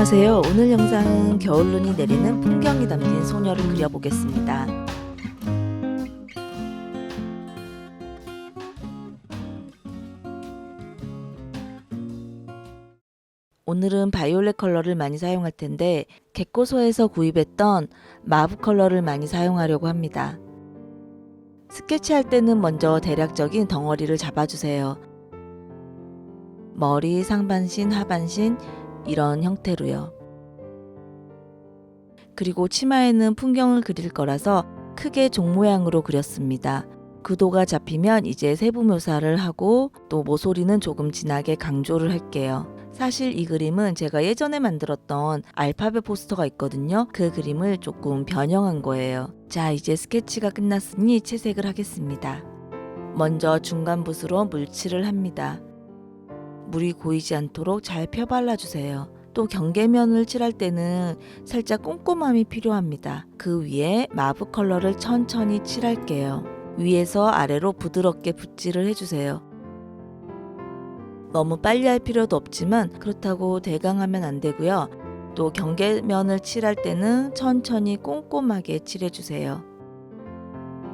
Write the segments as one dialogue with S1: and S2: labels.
S1: 안녕하세요. 오늘 영상은 겨울눈이 내리는 풍경이 담긴 소녀를 그려보겠습니다. 오늘은 바이올렛 컬러를 많이 사용할 텐데 객고소에서 구입했던 마브 컬러를 많이 사용하려고 합니다. 스케치할 때는 먼저 대략적인 덩어리를 잡아주세요. 머리, 상반신, 하반신 이런 형태로요. 그리고 치마에는 풍경을 그릴 거라서 크게 종 모양으로 그렸습니다. 구도가 잡히면 이제 세부 묘사를 하고 또 모서리는 조금 진하게 강조를 할게요. 사실 이 그림은 제가 예전에 만들었던 알파벳 포스터가 있거든요. 그 그림을 조금 변형한 거예요. 자, 이제 스케치가 끝났으니 채색을 하겠습니다. 먼저 중간 붓으로 물칠을 합니다. 물이 고이지 않도록 잘 펴발라주세요. 또 경계면을 칠할 때는 살짝 꼼꼼함이 필요합니다. 그 위에 마브 컬러를 천천히 칠할게요. 위에서 아래로 부드럽게 붓질을 해주세요. 너무 빨리 할 필요도 없지만 그렇다고 대강하면 안 되고요. 또 경계면을 칠할 때는 천천히 꼼꼼하게 칠해주세요.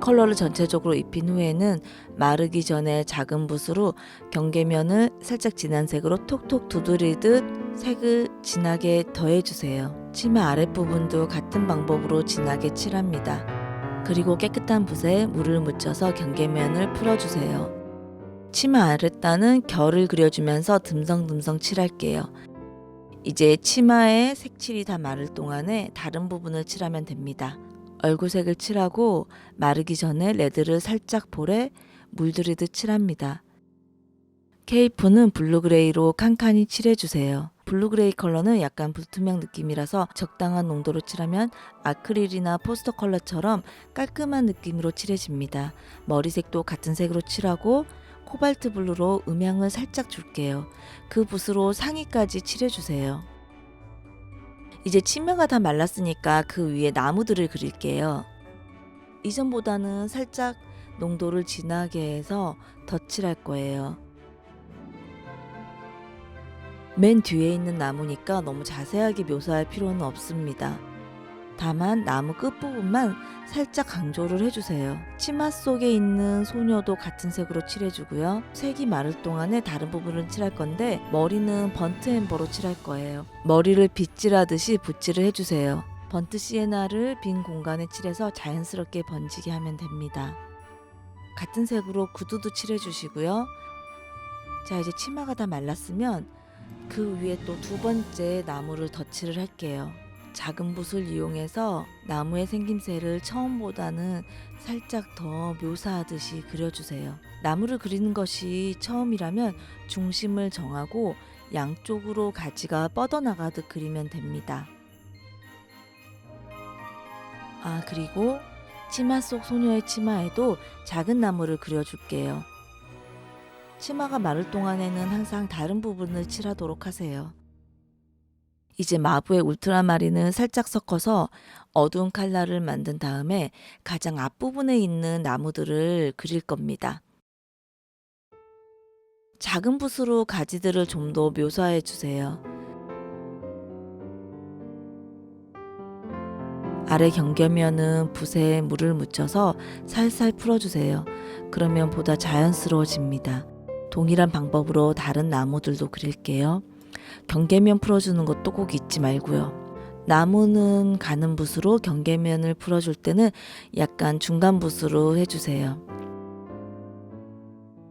S1: 컬러를 전체적으로 입힌 후에는 마르기 전에 작은 붓으로 경계면을 살짝 진한 색으로 톡톡 두드리듯 색을 진하게 더해주세요. 치마 아랫부분도 같은 방법으로 진하게 칠합니다. 그리고 깨끗한 붓에 물을 묻혀서 경계면을 풀어주세요. 치마 아랫단은 결을 그려주면서 듬성듬성 칠할게요. 이제 치마에 색칠이 다 마를 동안에 다른 부분을 칠하면 됩니다. 얼굴색을 칠하고 마르기 전에 레드를 살짝 볼에 물들이듯 칠합니다. 케이프는 블루그레이로 칸칸이 칠해주세요. 블루그레이 컬러는 약간 불투명 느낌이라서 적당한 농도로 칠하면 아크릴이나 포스터 컬러처럼 깔끔한 느낌으로 칠해집니다. 머리색도 같은 색으로 칠하고 코발트 블루로 음영을 살짝 줄게요. 그 붓으로 상의까지 칠해주세요. 이제 치마가 다 말랐으니까 그 위에 나무들을 그릴게요. 이전보다는 살짝 농도를 진하게 해서 덧칠할 거예요. 맨 뒤에 있는 나무니까 너무 자세하게 묘사할 필요는 없습니다. 다만 나무 끝부분만 살짝 강조를 해주세요. 치마 속에 있는 소녀도 같은 색으로 칠해주고요. 색이 마를 동안에 다른 부분을 칠할 건데 머리는 번트 엠버로 칠할 거예요. 머리를 빗질하듯이 붓질을 해주세요. 번트 시에나를 빈 공간에 칠해서 자연스럽게 번지게 하면 됩니다. 같은 색으로 구두도 칠해주시고요. 자, 이제 치마가 다 말랐으면 그 위에 또 두 번째 나무를 덧칠을 할게요. 작은 붓을 이용해서 나무의 생김새를 처음보다는 살짝 더 묘사하듯이 그려주세요. 나무를 그리는 것이 처음이라면 중심을 정하고 양쪽으로 가지가 뻗어나가듯 그리면 됩니다. 그리고 치마 속 소녀의 치마에도 작은 나무를 그려줄게요. 치마가 마를 동안에는 항상 다른 부분을 칠하도록 하세요. 이제 마브의 울트라마린을 살짝 섞어서 어두운 컬러를 만든 다음에 가장 앞부분에 있는 나무들을 그릴 겁니다. 작은 붓으로 가지들을 좀 더 묘사해 주세요. 아래 경계면은 붓에 물을 묻혀서 살살 풀어주세요. 그러면 보다 자연스러워집니다. 동일한 방법으로 다른 나무들도 그릴게요. 경계면 풀어주는 것도 꼭 잊지 말고요. 나무는 가는 붓으로 경계면을 풀어줄 때는 약간 중간 붓으로 해주세요.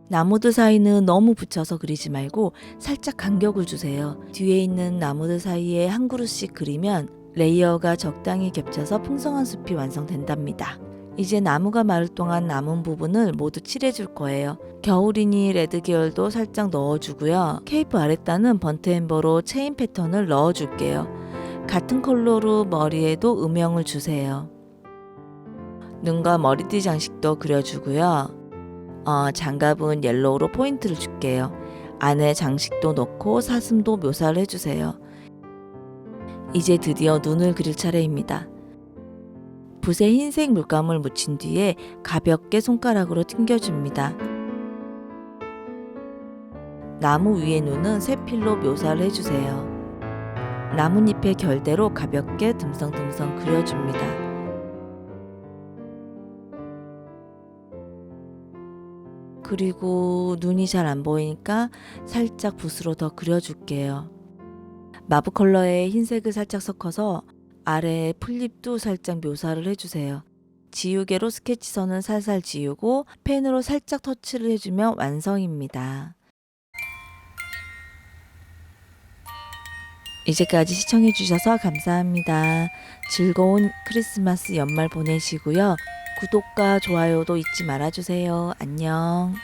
S1: 나무들 사이는 너무 붙여서 그리지 말고 살짝 간격을 주세요. 뒤에 있는 나무들 사이에 한 그루씩 그리면 레이어가 적당히 겹쳐서 풍성한 숲이 완성된답니다. 이제 나무가 마를 동안 남은 부분을 모두 칠해줄 거예요. 겨울이니 레드 계열도 살짝 넣어주고요. 케이프 아랫단은 번트 엠버로 체인 패턴을 넣어줄게요. 같은 컬러로 머리에도 음영을 주세요. 눈과 머리띠 장식도 그려주고요. 장갑은 옐로우로 포인트를 줄게요. 안에 장식도 넣고 사슴도 묘사를 해주세요. 이제 드디어 눈을 그릴 차례입니다. 붓에 흰색 물감을 묻힌 뒤에 가볍게 손가락으로 튕겨줍니다. 나무 위의 눈은 새 필로 묘사를 해주세요. 나뭇잎의 결대로 가볍게 듬성듬성 그려줍니다. 그리고 눈이 잘 안 보이니까 살짝 붓으로 더 그려줄게요. 마브 컬러에 흰색을 살짝 섞어서 아래에 풀잎도 살짝 묘사를 해주세요. 지우개로 스케치선을 살살 지우고 펜으로 살짝 터치를 해주면 완성입니다. 이제까지 시청해주셔서 감사합니다. 즐거운 크리스마스 연말 보내시고요. 구독과 좋아요도 잊지 말아주세요. 안녕.